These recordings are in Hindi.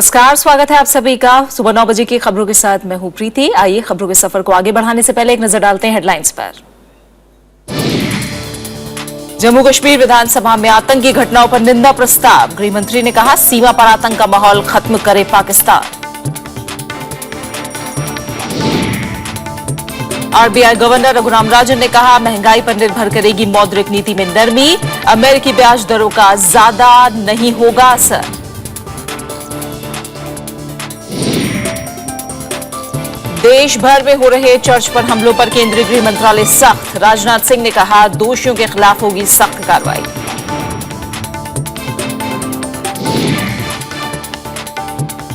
नमस्कार, स्वागत है आप सभी का सुबह 9 बजे की खबरों के साथ। मैं हूं प्रीति। आइए खबरों के सफर को आगे बढ़ाने से पहले एक नजर डालते हैं हेडलाइंस पर। जम्मू कश्मीर विधानसभा में आतंकी घटनाओं पर निंदा प्रस्ताव। गृह मंत्री ने कहा सीमा पर आतंक का माहौल खत्म करे पाकिस्तान। आरबीआई गवर्नर रघुराम राजन ने कहा महंगाई पर निर्भर करेगी मौद्रिक नीति में नरमी। अमेरिकी ब्याज दरों का ज्यादा नहीं होगा असर। देश भर में हो रहे चर्च पर हमलों पर केंद्रीय गृह मंत्रालय सख्त। राजनाथ सिंह ने कहा दोषियों के खिलाफ होगी सख्त कार्रवाई।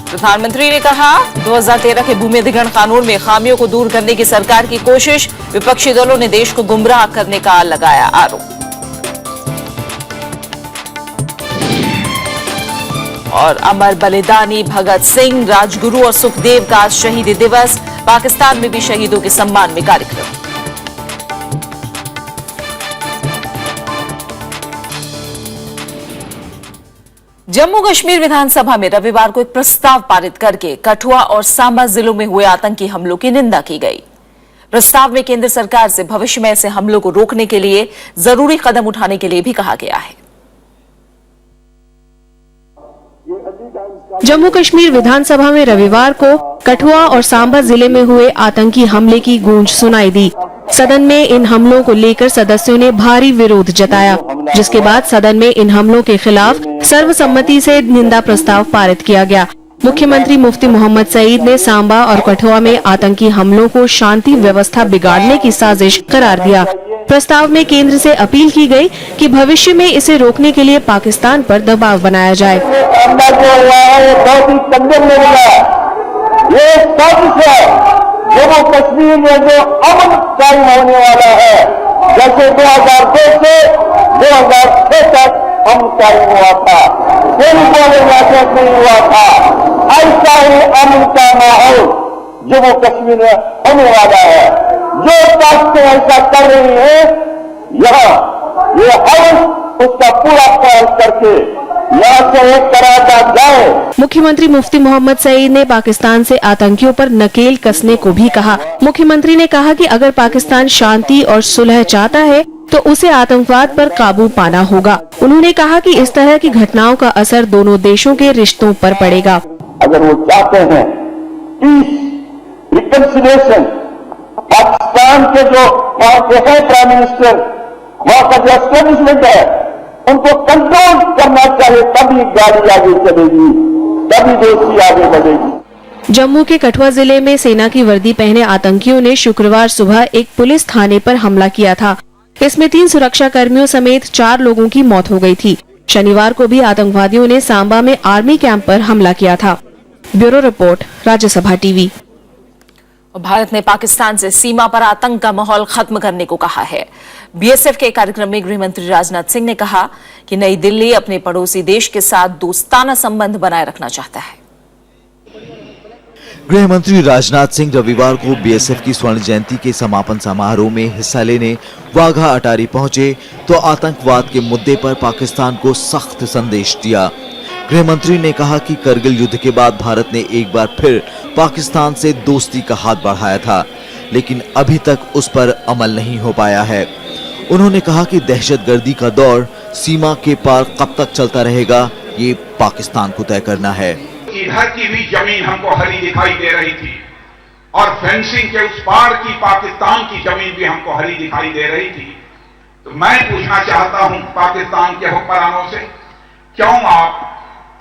प्रधानमंत्री ने कहा 2013 के भूमि अधिग्रहण कानून में खामियों को दूर करने की सरकार की कोशिश। विपक्षी दलों ने देश को गुमराह करने का लगाया आरोप। और अमर बलिदानी भगत सिंह, राजगुरु और सुखदेव का आज शहीदी दिवस। पाकिस्तान में भी शहीदों के सम्मान में कार्यक्रम। जम्मू कश्मीर विधानसभा में रविवार को एक प्रस्ताव पारित करके कठुआ और सांबा जिलों में हुए आतंकी हमलों की निंदा की गई। प्रस्ताव में केंद्र सरकार से भविष्य में ऐसे हमलों को रोकने के लिए जरूरी कदम उठाने के लिए भी कहा गया है। जम्मू कश्मीर विधानसभा में रविवार को कठुआ और सांबा जिले में हुए आतंकी हमले की गूंज सुनाई दी। सदन में इन हमलों को लेकर सदस्यों ने भारी विरोध जताया, जिसके बाद सदन में इन हमलों के खिलाफ सर्वसम्मति से निंदा प्रस्ताव पारित किया गया। मुख्यमंत्री मुफ्ती मोहम्मद सईद ने सांबा और कठुआ में आतंकी हमलों को शांति व्यवस्था बिगाड़ने की साजिश करार दिया। प्रस्ताव में केंद्र से अपील की गई कि भविष्य में इसे रोकने के लिए पाकिस्तान पर दबाव बनाया जाए। ये साजिश है जम्मू कश्मीर में जो अमन कायम होने वाला है, जैसे 2002 से 2006 तक अमन कायम हुआ था, नहीं हुआ था, ऐसा ही अमन का माहौल जम्मू कश्मीर में होने वाला है। जो ताकतें ऐसा कर रही है, यहाँ ये हर उसका पूरा प्रयास करके यहाँ से एक कराता जाए। मुख्यमंत्री मुफ्ती मोहम्मद सईद ने पाकिस्तान से आतंकियों पर नकेल कसने को भी कहा। मुख्यमंत्री ने कहा कि अगर पाकिस्तान शांति और सुलह चाहता है तो उसे आतंकवाद पर काबू पाना होगा। उन्होंने कहा कि इस तरह की घटनाओं का असर दोनों देशों के रिश्तों पर पड़ेगा। अगर वो चाहते हैं पीस, रिकंसिलिएशन, पाकिस्तान के जो वहाँ के है प्राइम मिनिस्टर, वहाँ का जो एस्टेब्लिशमेंट है, उनको कंट्रोल करना चाहिए, तभी गाड़ी आगे चलेगी, तभी देश आगे बढ़ेगी। जम्मू के कठुआ जिले में सेना की वर्दी पहने आतंकियों ने शुक्रवार सुबह एक पुलिस थाने पर हमला किया था। इसमें 3 सुरक्षा कर्मियों समेत 4 लोगों की मौत हो गई थी। शनिवार को भी आतंकवादियों ने सांबा में आर्मी कैंप पर हमला किया था। Bureau report, Rajya Sabha TV. Bharat ने पाकिस्तान से सीमा पर आतंक का माहौल खत्म करने को कहा है। बीएसएफ के कार्यक्रम में गृह मंत्री राजनाथ सिंह ने कहा कि नई दिल्ली अपने पड़ोसी देश के साथ दोस्ताना संबंध बनाए रखना चाहता है। गृह मंत्री राजनाथ सिंह रविवार को बीएसएफ की स्वर्ण जयंती के समापन समारोह में हिस्सा लेने वाघा अटारी पहुंचे तो आतंकवाद के मुद्दे पर पाकिस्तान को सख्त संदेश दिया। गृह मंत्री ने कहा कि करगिल युद्ध के बाद भारत ने एक बार फिर पाकिस्तान से दोस्ती का हाथ बढ़ाया था, लेकिन अभी तक उस पर अमल नहीं हो पाया है। उन्होंने कहा कि दहशतगर्दी का दौर सीमा के पार कब तक चलता रहेगा, ये पाकिस्तान को तय करना है। इधर की भी जमीन हमको हरी दिखाई दे रही थी और फेंसिंग के उस पार की पाकिस्तान की जमीन भी हमको हरी दिखाई दे रही थी। तो मैं पूछना चाहता हूं पाकिस्तान के हुक्मरानों से, क्यों आप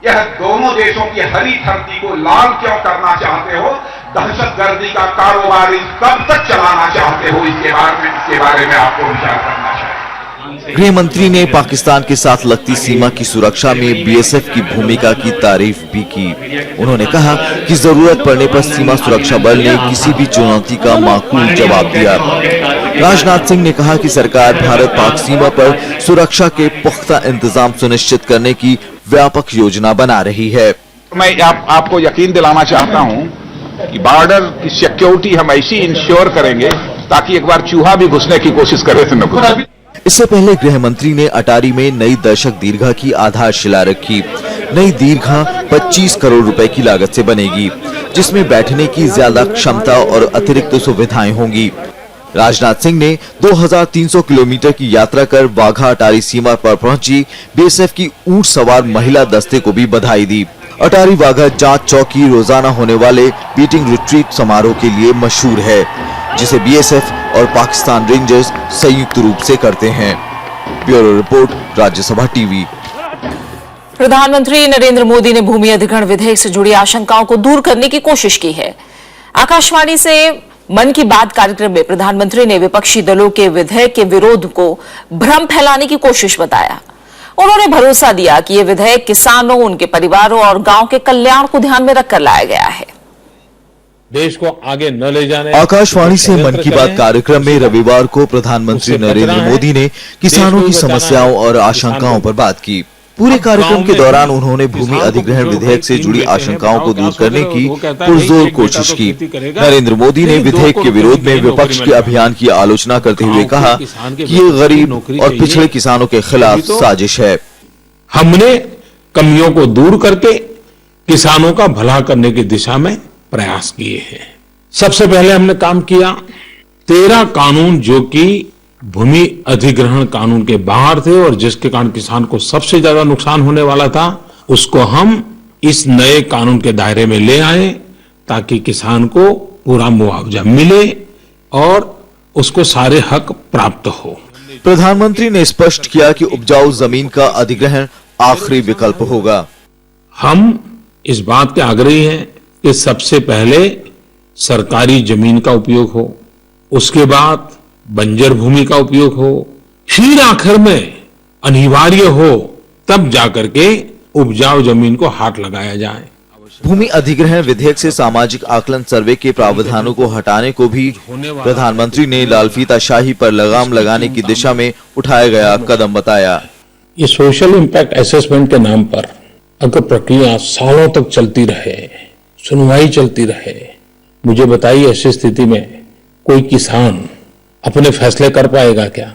यह दोनों देशों की हरी धरती को लाल क्यों करना चाहते हो? दहशतगर्दी का कारोबार कब तक चलाना चाहते हो? इसके बारे में आपको विचार करना चाहिए। गृह मंत्री ने पाकिस्तान के साथ लगती सीमा की सुरक्षा में बीएसएफ की भूमिका की तारीफ भी की। उन्होंने कहा कि जरूरत पड़ने पर सीमा सुरक्षा बल ने किसी भी चुनौती का माकूल जवाब दिया। राजनाथ सिंह ने कहा कि सरकार भारत पाक सीमा पर सुरक्षा के पुख्ता इंतजाम सुनिश्चित करने की व्यापक योजना बना रही है। मैं आपको यकीन दिलाना चाहता हूं कि बॉर्डर की सिक्योरिटी हम ऐसी इंश्योर करेंगे ताकि एक बार चूहा भी घुसने की कोशिश करे तो न घुसे। इससे पहले गृह मंत्री ने अटारी में नई दर्शक दीर्घा की आधारशिला रखी। नई दीर्घा 25 करोड़ रुपए की लागत से बनेगी, जिसमें बैठने की ज्यादा क्षमता और अतिरिक्त सुविधाएं होंगी। राजनाथ सिंह ने 2300 किलोमीटर की यात्रा कर वाघा अटारी सीमा पर पहुंची बीएसएफ की ऊंट सवार महिला दस्ते को भी बधाई दी। अटारी वाघा जांच चौकी रोजाना होने वाले बीटिंग रिट्रीट समारोह के लिए मशहूर है, जिसे बीएसएफ और पाकिस्तान रेंजर्स संयुक्त रूप से करते हैं। Bureau report, Rajya Sabha TV. प्रधानमंत्री नरेंद्र मोदी ने भूमि अधिग्रहण विधेयक से जुड़ी आशंकाओं को दूर करने की कोशिश की है। आकाशवाणी से मन की बात कार्यक्रम में प्रधानमंत्री ने विपक्षी दलों के विधेयक के विरोध को भ्रम फैलाने की कोशिश बताया। उन्होंने भरोसा दिया कि यह विधेयक किसानों, उनके परिवारों और गांव के कल्याण को ध्यान में रखकर लाया गया है। देश को आगे न ले जाने आकाशवाणी से मन की बात कार्यक्रम में रविवार को प्रधानमंत्री नरेंद्र मोदी ने किसानों की समस्याओं और आशंकाओं पर बात की। पूरे कार्यक्रम के दौरान उन्होंने भूमि अधिग्रहण विधेयक से जुड़ी आशंकाओं को दूर करने की पुरजोर कोशिश की। नरेंद्र मोदी ने विधेयक के विरोध में विपक्ष के अभियान की आलोचना करते हुए कहा कि ये गरीब और पिछड़े किसानों के खिलाफ साजिश है। हमने कमियों को दूर करके किसानों का भला करने की दिशा में प्रयास किए हैं। सबसे पहले हमने काम किया 13 कानून जो कि भूमि अधिग्रहण कानून के बाहर थे और जिसके कारण किसान को सबसे ज्यादा नुकसान होने वाला था, उसको हम इस नए कानून के दायरे में ले आए ताकि किसान को पूरा मुआवजा मिले और उसको सारे हक प्राप्त हो। प्रधानमंत्री ने स्पष्ट किया कि उपजाऊ जमीन का अधिग्रहण आखिरी विकल्प होगा। हम इस बात के आग्रही हैं कि सबसे पहले सरकारी जमीन का उपयोग हो, उसके बाद बंजर भूमि का उपयोग हो, फिर आखिर में अनिवार्य हो तब जाकर के उपजाऊ जमीन को हाथ लगाया जाए। भूमि अधिग्रहण विधेयक से सामाजिक आकलन सर्वे के प्रावधानों को हटाने को भी प्रधानमंत्री ने लालफीताशाही पर लगाम लगाने की दिशा में उठाया गया कदम बताया। ये सोशल इम्पैक्ट असेसमेंट के नाम पर अगर प्रक्रिया सालों तक चलती रहे, सुनवाई चलती रहे, मुझे बताइए ऐसी स्थिति में कोई किसान अपने फैसले कर पाएगा क्या?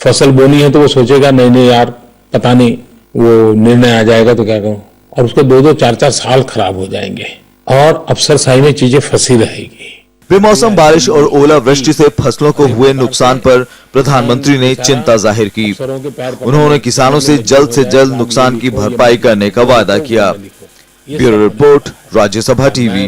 फसल बोनी है तो वो सोचेगा नहीं यार पता नहीं वो निर्णय आ जाएगा तो क्या करूं, और उसको 2-2, 4-4 साल खराब हो जाएंगे और अफसरशाही में चीजें फंसी रहेगी। बेमौसम बारिश और ओलावृष्टि से फसलों को हुए नुकसान पर प्रधानमंत्री ने चिंता जाहिर की। उन्होंने किसानों से जल्द नुकसान की भरपाई करने का वादा किया। Bureau report, Rajya Sabha TV.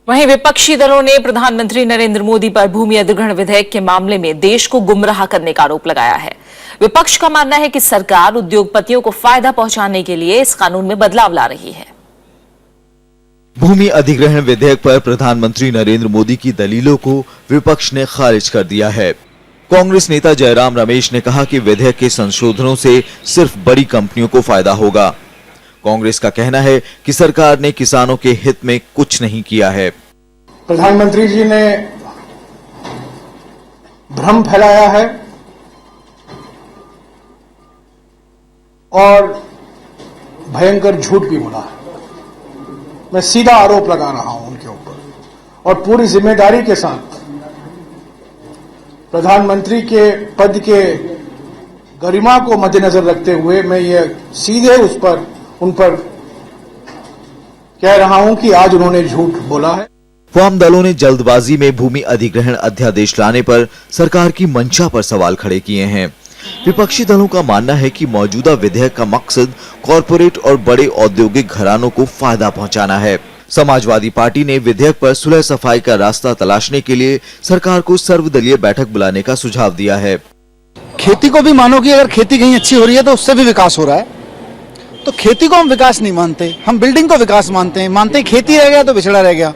वहीं विपक्षी दलों ने प्रधानमंत्री नरेंद्र मोदी पर भूमि अधिग्रहण विधेयक के मामले में देश को गुमराह करने का आरोप लगाया है। विपक्ष का मानना है कि सरकार उद्योगपतियों को फायदा पहुंचाने के लिए इस कानून में बदलाव ला रही है। भूमि अधिग्रहण विधेयक पर प्रधानमंत्री नरेंद्र मोदी की दलीलों को विपक्ष ने खारिज कर दिया है। कांग्रेस नेता जयराम रमेश ने कहा कि विधेयक के संशोधनों से सिर्फ बड़ी कंपनियों को फायदा होगा। कांग्रेस का कहना है कि सरकार ने किसानों के हित में कुछ नहीं किया है। प्रधानमंत्री जी ने भ्रम फैलाया है और भयंकर झूठ भी बोला है। मैं सीधा आरोप लगा रहा हूं उनके ऊपर और पूरी जिम्मेदारी के साथ प्रधानमंत्री के पद के गरिमा को मद्देनजर रखते हुए मैं ये सीधे उन पर कह रहा हूं कि आज उन्होंने झूठ बोला है। वाम दलों ने जल्दबाजी में भूमि अधिग्रहण अध्यादेश लाने पर सरकार की मंशा पर सवाल खड़े किए हैं। विपक्षी दलों का मानना है कि मौजूदा विधेयक का मकसद कॉरपोरेट और बड़े औद्योगिक घरानों को फायदा पहुंचाना है। समाजवादी पार्टी ने विधेयक पर सुलह सफाई का रास्ता तलाशने के लिए सरकार को सर्वदलीय बैठक बुलाने का सुझाव दिया है। खेती को भी मानो कि अगर खेती कहीं अच्छी हो रही है तो उससे भी विकास हो रहा है, तो खेती को हम विकास नहीं मानते, हम बिल्डिंग को विकास मानते हैं खेती रह गया तो पिछड़ा रह गया।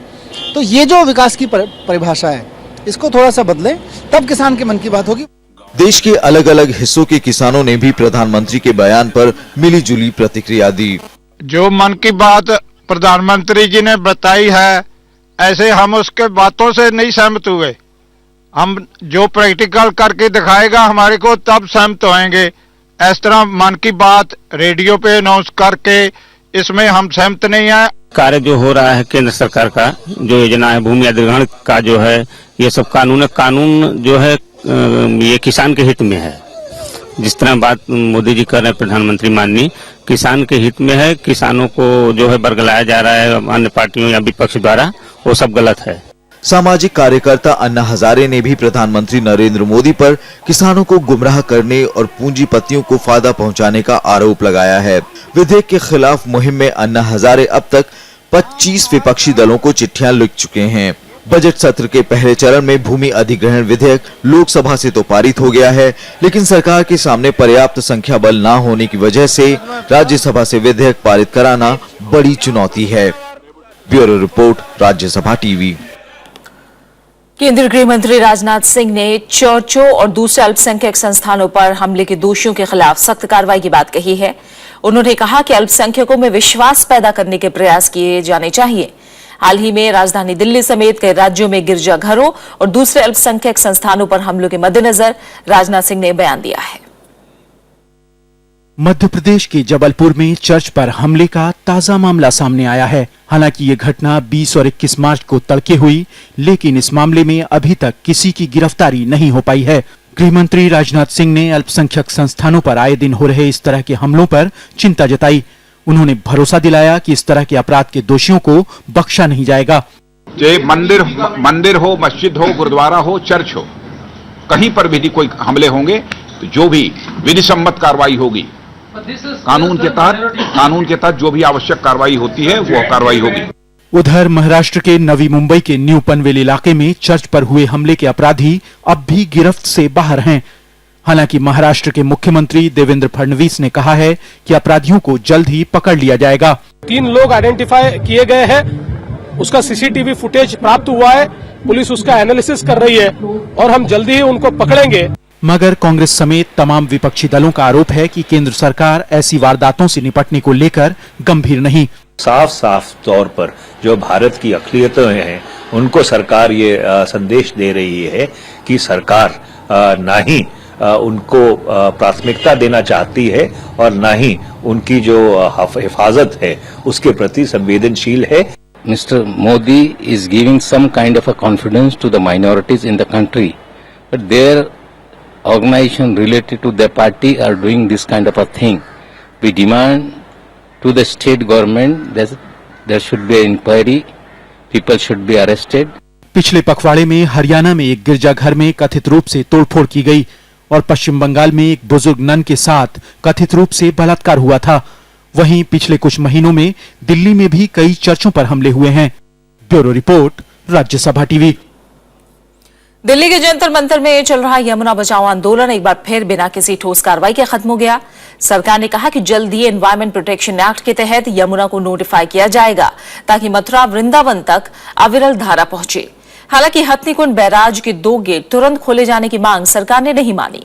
तो ये जो विकास की परिभाषा है इसको थोड़ा सा बदले, तब किसान के मन की बात होगी। देश के अलग अलग हिस्सों के किसानों ने भी प्रधानमंत्री के बयान पर मिलीजुली प्रतिक्रिया दी। जो मन की बात प्रधानमंत्री जी ने बताई है, ऐसे हम उसके बातों से नहीं सहमत हुए। हम जो प्रैक्टिकल करके दिखाएगा हमारे को तब सहमत होएंगे। इस तरह मन की बात रेडियो पे अनाउंस करके इसमें हम सहमत नहीं है। कार्य जो हो रहा है केंद्र सरकार का जो योजना है भूमि अधिग्रहण का जो है, ये सब कानून जो है ये किसान के हित में है। जिस तरह बात मोदी जी कर रहे हैं प्रधानमंत्री माननीय, किसान के हित में है। किसानों को जो है बरगलाया जा रहा है अन्य पार्टियों या विपक्ष द्वारा, वो सब गलत है। सामाजिक कार्यकर्ता अन्ना हजारे ने भी प्रधानमंत्री नरेंद्र मोदी पर किसानों को गुमराह करने और पूंजीपतियों को फायदा पहुंचाने का आरोप लगाया है। विधेयक के खिलाफ मुहिम में अन्ना हजारे अब तक 25 विपक्षी दलों को चिट्ठियां लिख चुके हैं। बजट सत्र के पहले चरण में भूमि अधिग्रहण विधेयक लोकसभा से तो पारित हो गया है, लेकिन सरकार के सामने पर्याप्त संख्या बल न होने की वजह से राज्यसभा से विधेयक पारित कराना बड़ी चुनौती है। Bureau report, Rajya Sabha TV. केंद्रीय गृह मंत्री राजनाथ सिंह ने चर्चों और दूसरे अल्पसंख्यक संस्थानों पर हमले के दोषियों के खिलाफ सख्त कार्रवाई की बात कही है। उन्होंने कहा कि अल्पसंख्यकों में विश्वास पैदा करने के प्रयास किए जाने चाहिए। हाल ही में राजधानी दिल्ली समेत कई राज्यों में गिरजाघरों और दूसरे अल्पसंख्यक संस्थानों पर हमलों के मद्देनजर राजनाथ सिंह ने बयान दिया है। मध्य प्रदेश के जबलपुर में चर्च पर हमले का ताजा मामला सामने आया है। हालांकि ये घटना 20 और 21 मार्च को तड़के हुई, लेकिन इस मामले में अभी तक किसी की गिरफ्तारी नहीं हो पाई है। गृह मंत्री राजनाथ सिंह ने अल्पसंख्यक संस्थानों पर आए दिन हो रहे इस तरह के हमलों पर चिंता जताई। उन्होंने भरोसा दिलाया कि इस तरह के अपराध के दोषियों को बख्शा नहीं जाएगा। चाहे मंदिर हो, मस्जिद हो, गुरुद्वारा हो, चर्च हो, कहीं पर भी कोई हमले होंगे तो जो भी विधि सम्मत कार्रवाई होगी, कानून के तहत जो भी आवश्यक कार्रवाई होती है वो कार्रवाई होगी। उधर महाराष्ट्र के नवी मुंबई के न्यू पनवेल इलाके में चर्च पर हुए हमले के अपराधी अब भी गिरफ्त से बाहर हैं। हालांकि महाराष्ट्र के मुख्यमंत्री देवेंद्र फडणवीस ने कहा है कि अपराधियों को जल्द ही पकड़ लिया जाएगा। 3 लोग आइडेंटिफाई किए गए हैं, उसका सीसीटीवी फुटेज प्राप्त हुआ है, पुलिस उसका एनालिसिस कर रही है और हम जल्दी ही उनको पकड़ेंगे। मगर कांग्रेस समेत तमाम विपक्षी दलों का आरोप है कि केंद्र सरकार ऐसी वारदातों से निपटने को लेकर गंभीर नहीं। साफ तौर पर जो भारत की अक़लियतें हैं उनको सरकार ये संदेश दे रही है कि सरकार ना ही उनको प्राथमिकता देना चाहती है और ना ही उनकी जो हिफाजत है उसके प्रति संवेदनशील है। Mr. Modi is giving some kind of a confidence to the minorities in the country, but their organization related to their party are doing this kind of a thing. We demand to the state government that there should be an inquiry, people should be arrested. पिछले पखवाड़े में हरियाणा में एक गिरजाघर में कथित रूप से तोड़फोड़ की गई और पश्चिम बंगाल में एक बुजुर्ग नन के साथ कथित रूप से बलात्कार हुआ था। वहीं पिछले कुछ महीनों में दिल्ली में भी कई चर्चों पर हमले हुए हैं। Bureau report, Rajya Sabha TV. Delhi के जंतर मंतर में चल रहा यमुना बचाओ आंदोलन एक बार फिर बिना किसी ठोस कार्रवाई के खत्म हो गया। सरकार ने कहा कि जल्द ही एनवायरमेंट प्रोटेक्शन एक्ट के तहत यमुना को नोटिफाई किया जाएगा ताकि मथुरा वृंदावन तक अविरल धारा पहुंचे। हालांकि हथनीकुंड बैराज के 2 गेट तुरंत खोले जाने की मांग सरकार ने नहीं मानी।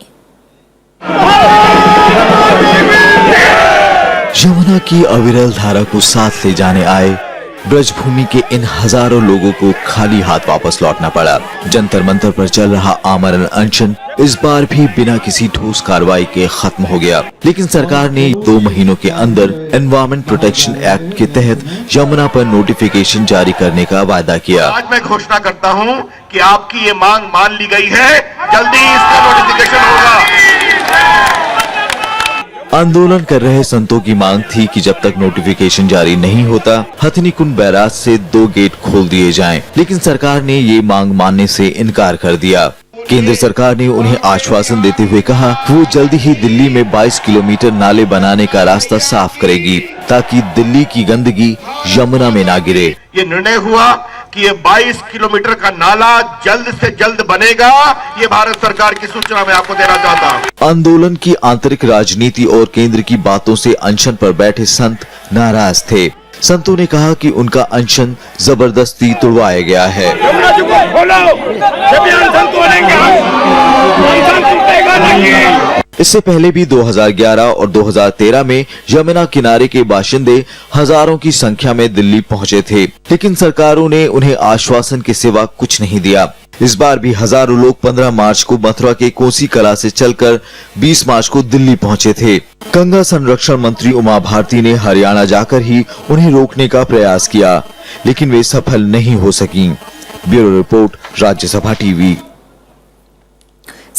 यमुना की अविरल धारा को साथ ले जाने आए ब्रजभूमि के इन हजारों लोगों को खाली हाथ वापस लौटना पड़ा। जंतर मंतर पर चल रहा आमरण अनशन इस बार भी बिना किसी ठोस कार्रवाई के खत्म हो गया, लेकिन सरकार ने 2 महीनों के अंदर एनवायरमेंट प्रोटेक्शन एक्ट के तहत यमुना पर नोटिफिकेशन जारी करने का वादा किया। आज मैं घोषणा करता हूं कि आपकी ये मांग मान ली गई है, जल्दी इसका नोटिफिकेशन होगा। आंदोलन कर रहे संतों की मांग थी कि जब तक नोटिफिकेशन जारी नहीं होता हथनीकुंड बैराज से 2 गेट खोल दिए जाएं, लेकिन सरकार ने ये मांग मानने से इनकार कर दिया। केंद्र सरकार ने उन्हें आश्वासन देते हुए कहा कि वो जल्दी ही दिल्ली में 22 किलोमीटर नाले बनाने का रास्ता साफ करेगी ताकि दिल्ली की गंदगी यमुना में ना गिरे। ये निर्णय हुआ कि ये 22 किलोमीटर का नाला जल्द से जल्द बनेगा। ये भारत सरकार की सूचना मैं आपको देना चाहता हूँ। आंदोलन की आंतरिक राजनीति और केंद्र की बातों से अनशन पर बैठे संत नाराज थे। संतों ने कहा कि उनका अनशन जबरदस्ती तोड़वाया गया है। इससे पहले भी 2011 और 2013 में यमुना किनारे के बाशिंदे हजारों की संख्या में दिल्ली पहुंचे थे, लेकिन सरकारों ने उन्हें आश्वासन के सिवा कुछ नहीं दिया। इस बार भी हजारों लोग 15 मार्च को मथुरा के कोसी कला से चलकर 20 मार्च को दिल्ली पहुंचे थे। गंगा संरक्षण मंत्री उमा भारती ने हरियाणा जाकर ही उन्हें रोकने का प्रयास किया, लेकिन वे सफल नहीं हो सकी। Bureau report, Rajya Sabha TV.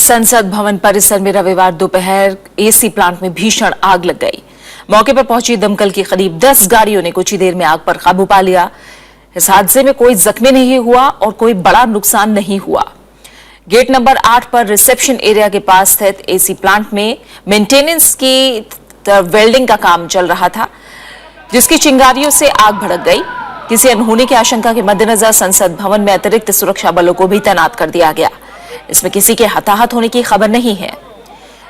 संसद भवन परिसर में रविवार दोपहर एसी प्लांट में भीषण आग लग गई। मौके पर पहुंची दमकल की करीब 10 गाड़ियों ने कुछ ही देर में आग पर काबू पा लिया। इस हादसे में कोई जख्मी नहीं हुआ और कोई बड़ा नुकसान नहीं हुआ। गेट नंबर 8 पर रिसेप्शन एरिया के पास स्थित एसी प्लांट में मेंटेनेंस की वेल्डिंग का काम चल रहा था, जिसकी चिंगारियों से आग भड़क गई। किसी अनहोनी की आशंका के मद्देनजर संसद भवन में अतिरिक्त सुरक्षा बलों को भी तैनात कर दिया गया। इसमें किसी के हताहत होने की खबर नहीं है।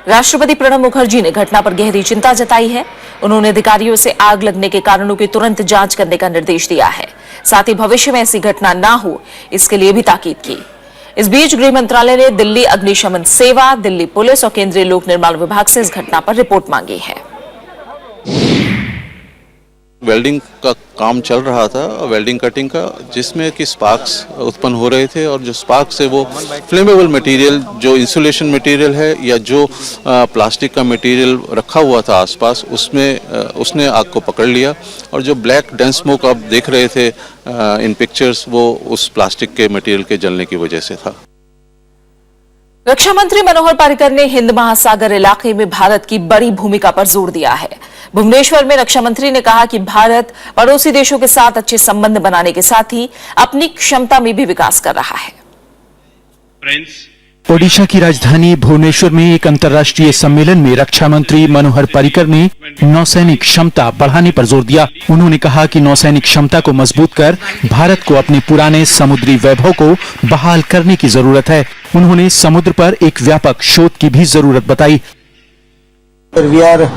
राष्ट्रपति प्रणब मुखर्जी ने घटना पर गहरी चिंता जताई है। उन्होंने अधिकारियों से आग लगने के कारणों की तुरंत जांच करने का निर्देश दिया है। साथ ही भविष्य में ऐसी घटना ना हो, इसके लिए भी ताकीद की। इस बीच गृह मंत्रालय ने दिल्ली अग्निशमन सेवा, दिल्ली पुलिस और केंद्रीय लोक निर्माण विभाग से इस घटना पर रिपोर्ट मांगी है। वेल्डिंग का काम चल रहा था, वेल्डिंग कटिंग का, जिसमें कि स्पार्क्स उत्पन्न हो रहे थे और जो स्पार्क्स है वो फ्लेमेबल मटेरियल, जो इंसुलेशन मटेरियल है या जो प्लास्टिक का मटेरियल रखा हुआ था आसपास, उसने आग को पकड़ लिया और जो ब्लैक डेंस स्मोक आप देख रहे थे इन पिक्चर्स, वो उस प्लास्टिक के मटेरियल के जलने की वजह से था। रक्षा मंत्री मनोहर पर्रिकर ने हिंद महासागर इलाके में भारत की बड़ी भूमिका पर जोर दिया है। भुवनेश्वर में रक्षा मंत्री ने कहा कि भारत पड़ोसी देशों के साथ अच्छे संबंध बनाने के साथ ही अपनी क्षमता में भी विकास कर रहा है। ओडिशा की राजधानी भुवनेश्वर में एक अंतर्राष्ट्रीय सम्मेलन में रक्षा मंत्री मनोहर पर्रिकर ने नौसैनिक क्षमता बढ़ाने पर जोर दिया। उन्होंने कहा कि नौसैनिक क्षमता को मजबूत कर भारत को अपने पुराने समुद्री वैभव को बहाल करने की जरूरत है। उन्होंने समुद्र पर एक व्यापक शोध की भी जरूरत बताई। We are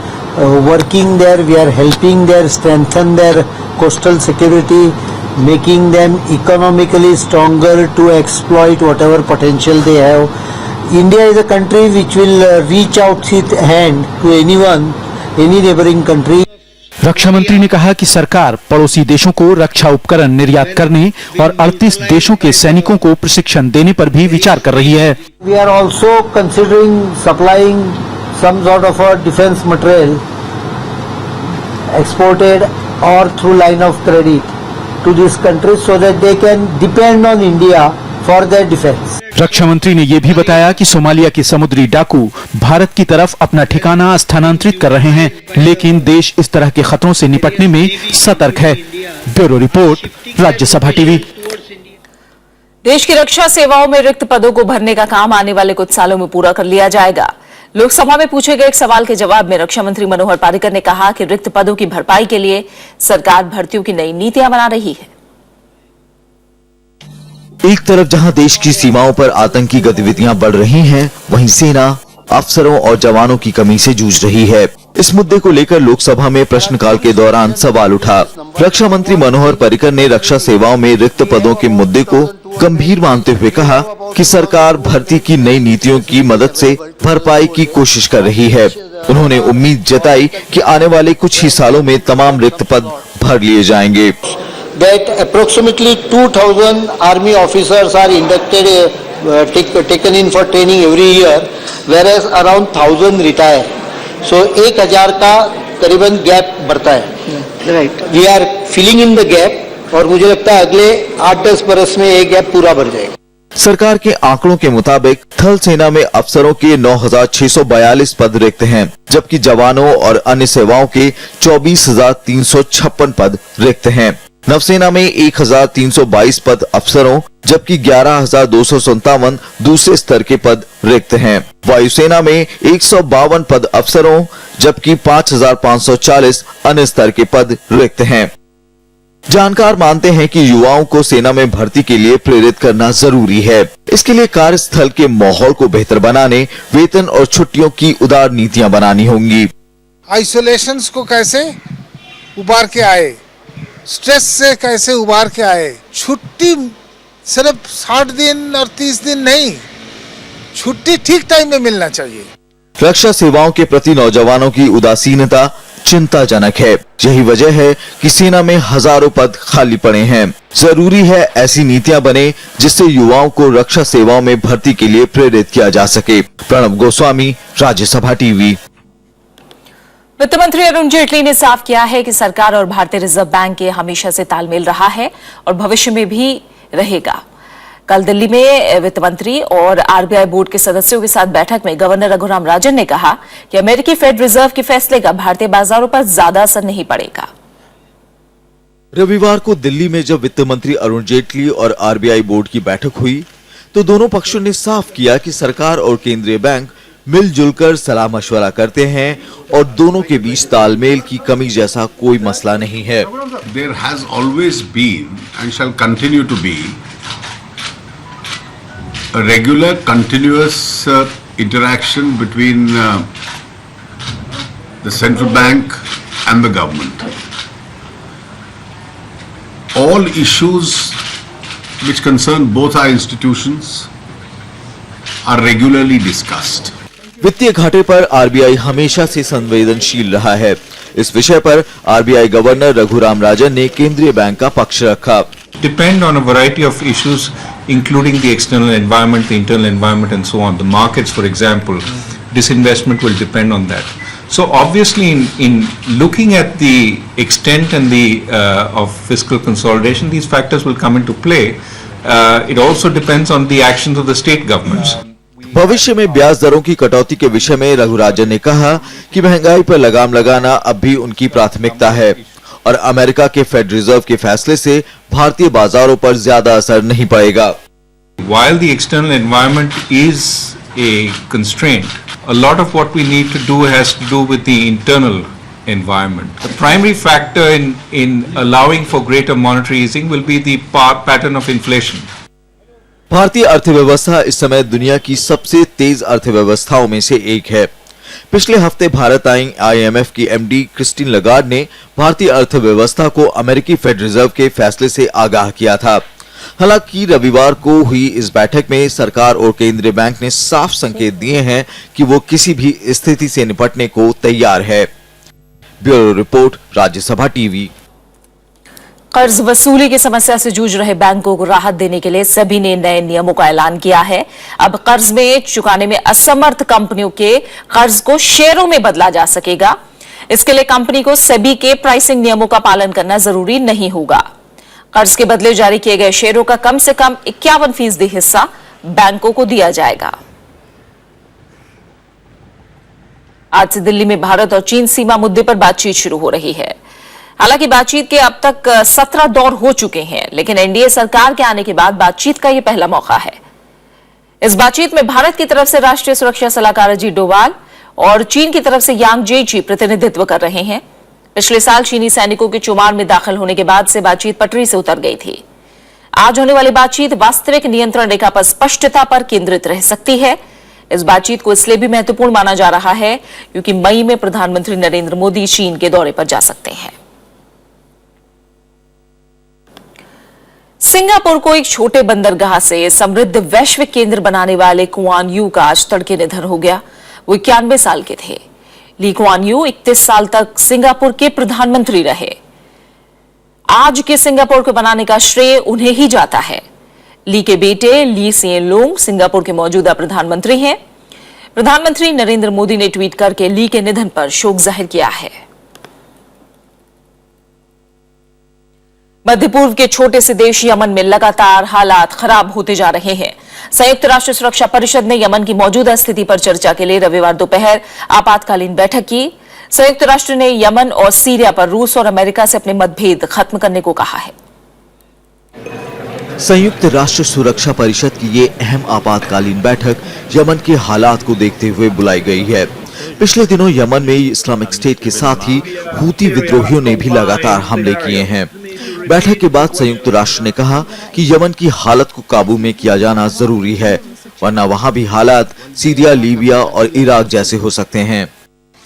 working there, we are helping there strengthen their coastal security, making them economically stronger to exploit whatever potential they have. India is a country which will reach out its hand to anyone, any neighboring country. रक्षा मंत्री ने कहा कि सरकार पड़ोसी देशों को रक्षा उपकरण निर्यात करने और 38 देशों के सैनिकों को प्रशिक्षण देने पर भी विचार कर रही है। We are also considering supplying some sort of a defense material exported or through line of credit to these countries so that they can depend on India for their defense. रक्षा मंत्री ने यह भी बताया कि सोमालिया के समुद्री डाकू भारत की तरफ अपना ठिकाना स्थानांतरित कर रहे हैं, लेकिन देश इस तरह के खतरों से निपटने में सतर्क है। Bureau report, Rajya Sabha TV. देश की रक्षा सेवाओं में रिक्त पदों को भरने का काम आने वाले कुछ सालों में पूरा कर लिया जाएगा। लोकसभा में पूछे गए एक सवाल के जवाब में रक्षा मंत्री मनोहर पर्रिकर ने कहा कि रिक्त पदों की भरपाई के लिए सरकार भर्तियों की नई नीतियां बना रही है। एक तरफ जहां देश की सीमाओं पर आतंकी गतिविधियां बढ़ रही हैं, वहीं सेना अफसरों और जवानों की कमी से जूझ रही है। इस मुद्दे को लेकर लोकसभा में प्रश्नकाल के दौरान सवाल उठा। रक्षा मंत्री मनोहर पर्रिकर ने रक्षा सेवाओं में रिक्त पदों के मुद्दे को गंभीर मानते हुए कहा कि सरकार भर्ती की नई नीतियों की मदद से भरपाई की कोशिश कर रही है। उन्होंने उम्मीद जताई कि आने वाले कुछ ही सालों में तमाम रिक्त पद भर लिए जाएंगे। That approximately 2000 army officers are inducted, taken in for training every year, whereas around 1000 retire. So 1000 का करीबन गैप बढ़ता है। Right. We are filling in the gap और मुझे लगता है अगले 8-10 बरस में ये गैप पूरा भर जाएगा। सरकार के आंकड़ों के मुताबिक थल सेना में अफसरों के 9642 पद रिक्त हैं, जबकि जवानों और अन्य सेवाओं के 24356 पद रिक्त हैं। नौसेना में 1322 पद अफसरों, जबकि 11257 दूसरे स्तर के पद रिक्त हैं। वायुसेना में 152 पद अफसरों, जबकि 5540 अन्य स्तर के पद रिक्त हैं। जानकार मानते हैं कि युवाओं को सेना में भर्ती के लिए प्रेरित करना जरूरी है। इसके लिए कार्यस्थल के माहौल को बेहतर बनाने, वेतन और छुट्टियों की उदार नीतियां बनानी होंगी। आइसोलेशंस को कैसे उबार के आए, स्ट्रेस से कैसे उबार के आए। छुट्टी सिर्फ 60 दिन और 30 दिन नहीं, छुट्टी ठीक टाइम में मिलना चाहिए। रक्षा सेवाओं के प्रति नौजवानों की उदासीनता चिंताजनक है। यही वजह है कि सेना में हजारों पद खाली पड़े हैं। जरूरी है ऐसी नीतियां बने जिससे युवाओं को रक्षा सेवाओं में भर्ती के लिए प्रेरित किया जा सके। प्रणब गोस्वामी, राज्यसभा टीवी। वित्त मंत्री अरुण जेटली ने साफ किया है कि सरकार और भारतीय रिजर्व बैंक के हमेशा से तालमेल रहा है और भविष्य में भी रहेगा। कल दिल्ली में वित्त मंत्री और आरबीआई बोर्ड के सदस्यों के साथ बैठक में गवर्नर रघुराम राजन ने कहा कि अमेरिकी फेड रिजर्व के फैसले का भारतीय बाजारों पर ज्यादा असर नहीं पड़ेगा। रविवार को दिल्ली में जब वित्त मंत्री अरुण जेटली और आरबीआई बोर्ड की बैठक हुई तो दोनों पक्षों ने साफ किया कि सरकार और केंद्रीय बैंक मिलजुल कर सलाह मशवरा करते हैं और दोनों के बीच तालमेल की कमी जैसा कोई मसला नहीं है। There has always been and shall continue to be a regular, continuous interaction between the central bank and the government. All issues which concern both our institutions are regularly discussed. वित्तीय घाटे पर आरबीआई हमेशा से संवेदनशील रहा है। इस विषय पर आरबीआई गवर्नर रघुराम राजन ने केंद्रीय बैंक का पक्ष रखा। Depend on a variety of issues, including the external environment, the internal environment, and so on. The markets, for example, disinvestment will depend on that. So obviously, in looking at the extent and the of fiscal consolidation, these factors will come into play. It also depends on the actions of the state governments. भविष्य में ब्याज दरों की कटौती के विषय में रघुराजन ने कहा कि महंगाई पर लगाम लगाना अब भी उनकी प्राथमिकता है और अमेरिका के फेड रिजर्व के फैसले से भारतीय बाजारों पर ज्यादा असर नहीं पड़ेगा। While the external environment is a constraint, a lot of what we need to do has to do with the internal environment. The primary factor in allowing for greater monetary easing will be the pattern of inflation. भारतीय अर्थव्यवस्था इस समय दुनिया की सबसे तेज अर्थव्यवस्थाओं में से एक है। पिछले हफ्ते भारत आई आईएमएफ की एमडी क्रिस्टीन लगार्ड ने भारतीय अर्थव्यवस्था को अमेरिकी फेड रिजर्व के फैसले से आगाह किया था। हालांकि रविवार को हुई इस बैठक में सरकार और केंद्रीय बैंक ने साफ संकेत दिए हैं कि वो किसी भी स्थिति से निपटने को तैयार है। Bureau report, Rajya Sabha TV. कर्ज वसूली की समस्या से जूझ रहे बैंकों को राहत देने के लिए सेबी ने नए नियमों का ऐलान किया है। अब कर्ज में चुकाने में असमर्थ कंपनियों के कर्ज को शेयरों में बदला जा सकेगा। इसके लिए कंपनी को सेबी के प्राइसिंग नियमों का पालन करना जरूरी नहीं होगा। कर्ज के बदले जारी किए गए शेयरों का कम से कम 51% हिस्सा बैंकों को दिया जाएगा। आज से दिल्ली में भारत और चीन सीमा मुद्दे पर बातचीत शुरू हो रही है। हालांकि बातचीत के अब तक 17 दौर हो चुके हैं, लेकिन एनडीए सरकार के आने के बाद बातचीत का यह पहला मौका है। इस बातचीत में भारत की तरफ से राष्ट्रीय सुरक्षा सलाहकार अजीत डोभाल और चीन की तरफ से यांग जेची प्रतिनिधित्व कर रहे हैं। पिछले साल चीनी सैनिकों के चुमार में दाखिल होने के बाद से बातचीत पटरी से उतर गई थी। आज होने वाली बातचीत वास्तविक नियंत्रण रेखा पर स्पष्टता पर केंद्रित रह सकती है। इस बातचीत को इसलिए भी महत्वपूर्ण माना जा रहा है क्योंकि मई में प्रधानमंत्री नरेंद्र मोदी चीन के दौरे पर जा सकते हैं। सिंगापुर को एक छोटे बंदरगाह से समृद्ध वैश्विक केंद्र बनाने वाले कुआन यू का आज तड़के निधन हो गया। वो 91 साल के थे। ली कुआन यू 31 साल तक सिंगापुर के प्रधानमंत्री रहे। आज के सिंगापुर को बनाने का श्रेय उन्हें ही जाता है। ली के बेटे ली सिएन लूंग सिंगापुर के मौजूदा प्रधानमंत्री हैं। प्रधानमंत्री नरेंद्र मोदी ने ट्वीट करके ली के निधन पर शोक जाहिर किया है। मध्य पूर्व के छोटे से देश यमन में लगातार हालात खराब होते जा रहे हैं। संयुक्त राष्ट्र सुरक्षा परिषद ने यमन की मौजूदा स्थिति पर चर्चा के लिए रविवार दोपहर आपातकालीन बैठक की। संयुक्त राष्ट्र ने यमन और सीरिया पर रूस और अमेरिका से अपने मतभेद खत्म करने को कहा है। संयुक्त राष्ट्र सुरक्षा परिषद की ये अहम आपातकालीन बैठक यमन के हालात को देखते हुए बुलाई गई है। पिछले दिनों यमन में इस्लामिक स्टेट के साथ ही हूती विद्रोहियों ने भी लगातार हमले किए हैं। बैठक के बाद संयुक्त राष्ट्र ने कहा कि यमन की हालत को काबू में किया जाना जरूरी है, वरना वहां भी हालात सीरिया, लीबिया और इराक जैसे हो सकते हैं।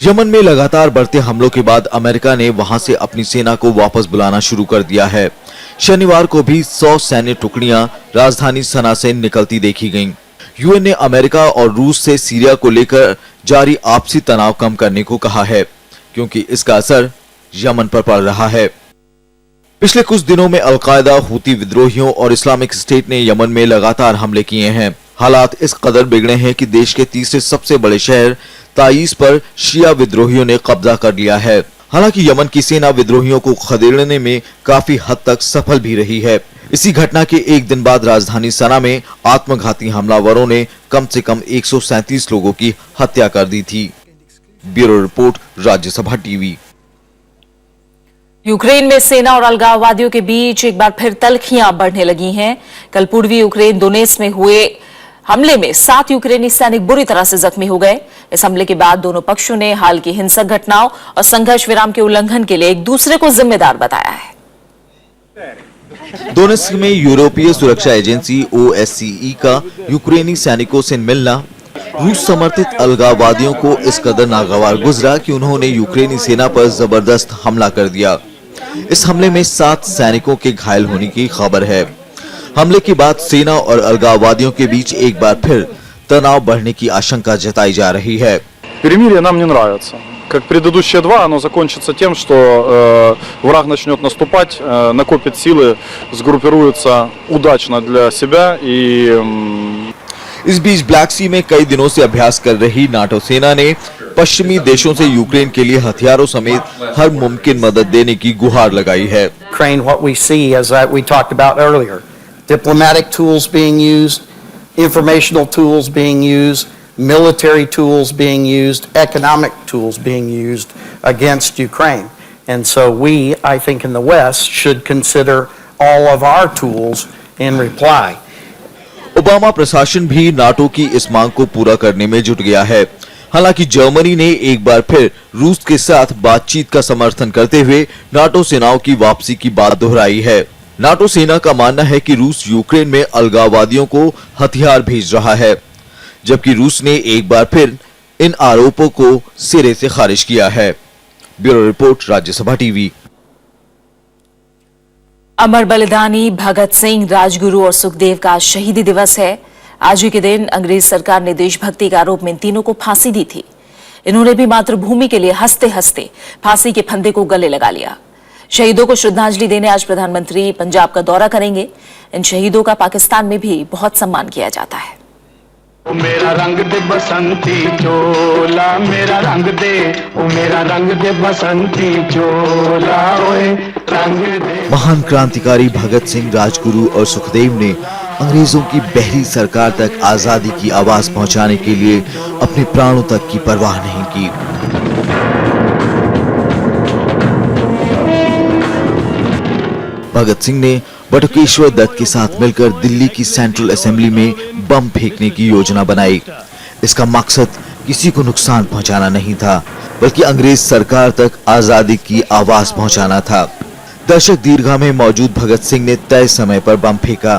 यमन में लगातार बढ़ते हमलों के बाद अमेरिका ने वहां से अपनी सेना को वापस बुलाना शुरू कर दिया है। शनिवार को भी 100 सैन्य टुकड़ियां राजधानी सना से निकलती देखी गईं। यूएन ने अमेरिका और रूस से सीरिया को लेकर जारी आपसी तनाव कम करने को कहा है, क्योंकि इसका असर यमन पर पड़ रहा है। पिछले कुछ दिनों में अलकायदा, हूती विद्रोहियों और इस्लामिक स्टेट ने यमन में लगातार हमले किए हैं। हालात इस कदर बिगड़े हैं कि देश के तीसरे सबसे बड़े शहर ताइस पर शिया विद्रोहियों ने कब्जा कर लिया है। हालांकि यमन की सेना विद्रोहियों को खदेड़ने में काफी हद तक सफल भी रही है। इसी घटना के एक दिन बाद राजधानी सना में आत्मघाती हमलावरों ने कम से कम 137 लोगों की हत्या कर दी थी। Bureau report, Rajya Sabha TV. Ukraine में सेना और अलगाववादियों के बीच एक बार फिर तल्खियां बढ़ने लगी हैं। कल पूर्वी यूक्रेन दोनेत्स्क में हुए हमले में 7 यूक्रेनी सैनिक बुरी तरह से जख्मी हो गए। इस हमले के बाद दोनों पक्षों ने हाल की हिंसक घटनाओं और संघर्ष विराम के उल्लंघन के लिए एक दूसरे को जिम्मेदार बताया है। दोनेत्स्क में यूरोपीय सुरक्षा एजेंसी OSCE का यूक्रेनी सैनिकों से मिलना रूस समर्थित अलगाववादियों को इस कदर नागवार गुजरा कि उन्होंने यूक्रेनी सेना पर जबरदस्त हमला कर दिया। इस हमले में 7 सैनिकों के घायल होने की खबर है। हमले के बाद सेना और अलगाववादियों के बीच एक बार फिर तनाव बढ़ने की आशंका जताई जा रही है। Перемирие нам не нравится. Как предыдущие два, оно закончится тем, что враг начнет наступать, накопит силы, сгруппируется удачно для себя и इस बीच ब्लैक सी में कई दिनों से अभ्यास कर रही नाटो सेना ने पश्चिमी देशों से यूक्रेन के लिए हथियारों समेत हर मुमकिन मदद देने की गुहार लगाई है। Ukraine, what we see is that we talked about earlier, diplomatic tools being used, informational tools being used, military tools being used, economic tools being used against Ukraine. And so we, I think in the West, should consider all of our tools in reply. Obama प्रशासन भी नाटो की इस मांग को पूरा करने में जुट गया है। हालांकि जर्मनी ने एक बार फिर रूस के साथ बातचीत का समर्थन करते हुए नाटो सेनाओं की वापसी की बात दोहराई है। नाटो सेना का मानना है कि रूस यूक्रेन में अलगाववादियों को हथियार भेज रहा है, जबकि रूस ने एक बार फिर इन आरोपों को सिरे से खारिज किया है। Bureau report, Rajya Sabha TV. अमर बलिदानी भगत सिंह, राजगुरु और सुखदेव का शहीदी दिवस है। आज ही के दिन अंग्रेज सरकार ने देशभक्ति के आरोप में इन तीनों को फांसी दी थी। इन्होंने भी मातृभूमि के लिए हंसते हंसते फांसी के फंदे को गले लगा लिया। शहीदों को श्रद्धांजलि देने आज प्रधानमंत्री पंजाब का दौरा करेंगे। इन शहीदों का पाकिस्तान में भी बहुत सम्मान किया जाता है। मेरा रंग दे बसंती चोला, मेरा रंग दे, ओ मेरा रंग दे बसंती चोला, ओए रंग दे। महान क्रांतिकारी भगत सिंह, राजगुरु और सुखदेव ने अंग्रेजों की बहरी सरकार तक आजादी की आवाज पहुंचाने के लिए अपने प्राणों तक की परवाह नहीं की। भगत सिंह ने बटुकेश्वर दत्त के साथ मिलकर दिल्ली की सेंट्रल असेंबली में बम फेंकने की योजना बनाई। इसका मकसद किसी को नुकसान पहुंचाना नहीं था, बल्कि अंग्रेज सरकार तक आजादी की आवाज पहुंचाना था। दर्शक दीर्घा में मौजूद भगत सिंह ने तय समय पर बम फेंका।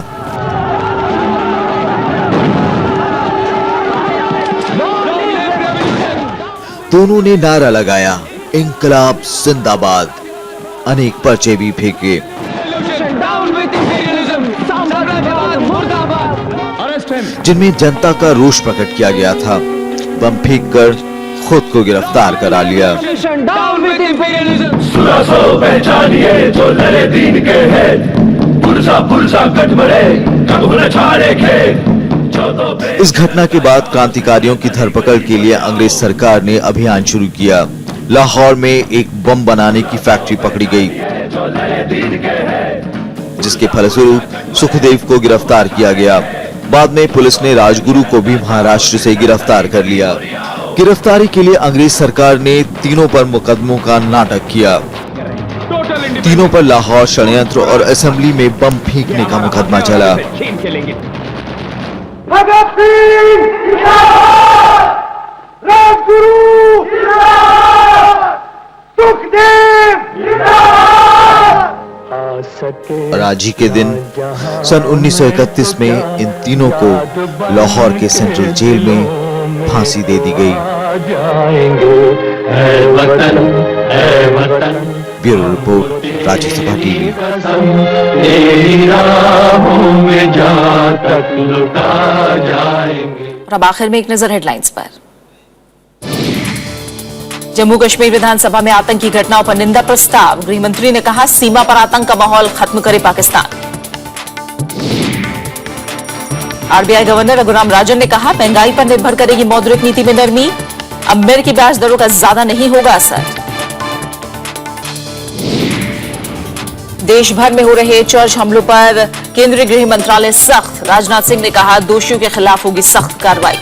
दोनों ने नारा लगाया, इंकलाब जिंदाबाद। अनेक पर्चे भी फेंके। जिनमें जनता का रोष प्रकट किया गया था। बम फेंककर खुद को गिरफ्तार करा लिया। पहचानिए जो लड़े दीन के हैं, पुरसा पुरसा कट मरे, कबूल छाड़े खे। इस घटना के बाद क्रांतिकारियों की धरपकड़ के लिए अंग्रेज सरकार ने अभियान शुरू किया। लाहौर में एक बम बनाने की फैक्ट्री पकड़ी गई, जिसके फलस्वरूप सुखदेव को गिरफ्तार किया गया। बाद में पुलिस ने राजगुरु को भी महाराष्ट्र से गिरफ्तार कर लिया। गिरफ्तारी के लिए अंग्रेज सरकार ने तीनों पर मुकदमों का नाटक किया। तीनों पर लाहौर षड्यंत्र और असेंबली में बम फेंकने का मुकदमा चला। भगत सिंह जिंदाबाद, राजगुरु जिंदाबाद, सुखदेव जिंदाबाद। और आज ही के दिन सन 1931 में इन तीनों को लाहौर के सेंट्रल जेल में फांसी दे दी गई। Bureau report, Rajya Sabha TV. और अब आखिर में एक नजर हेडलाइंस पर। जम्मू कश्मीर विधानसभा में आतंकी घटनाओं पर निंदा प्रस्ताव। गृह मंत्री ने कहा, सीमा पर आतंक का माहौल खत्म करे पाकिस्तान। आरबीआई गवर्नर रघुराम राजन ने कहा, महंगाई पर निर्भर करेगी मौद्रिक नीति में नरमी। अमेरिकी ब्याज दरों का ज्यादा नहीं होगा असर। देश भर में हो रहे चर्च हमलों पर केंद्रीय गृह मंत्रालय सख्त। राजनाथ सिंह ने कहा, दोषियों के खिलाफ होगी सख्त कार्रवाई।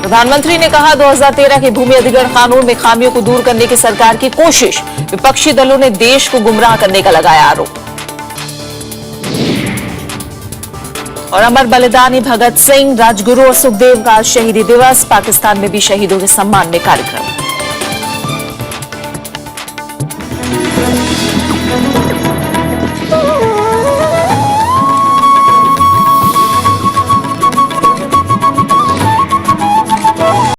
प्रधानमंत्री ने कहा, 2013 के भूमि अधिग्रहण कानून में खामियों को दूर करने की सरकार की कोशिश। विपक्षी दलों ने देश को गुमराह करने का लगाया आरोप। और अमर बलिदानी भगत सिंह, राजगुरु और सुखदेव का शहीदी दिवस। पाकिस्तान में भी शहीदों के सम्मान में कार्यक्रम।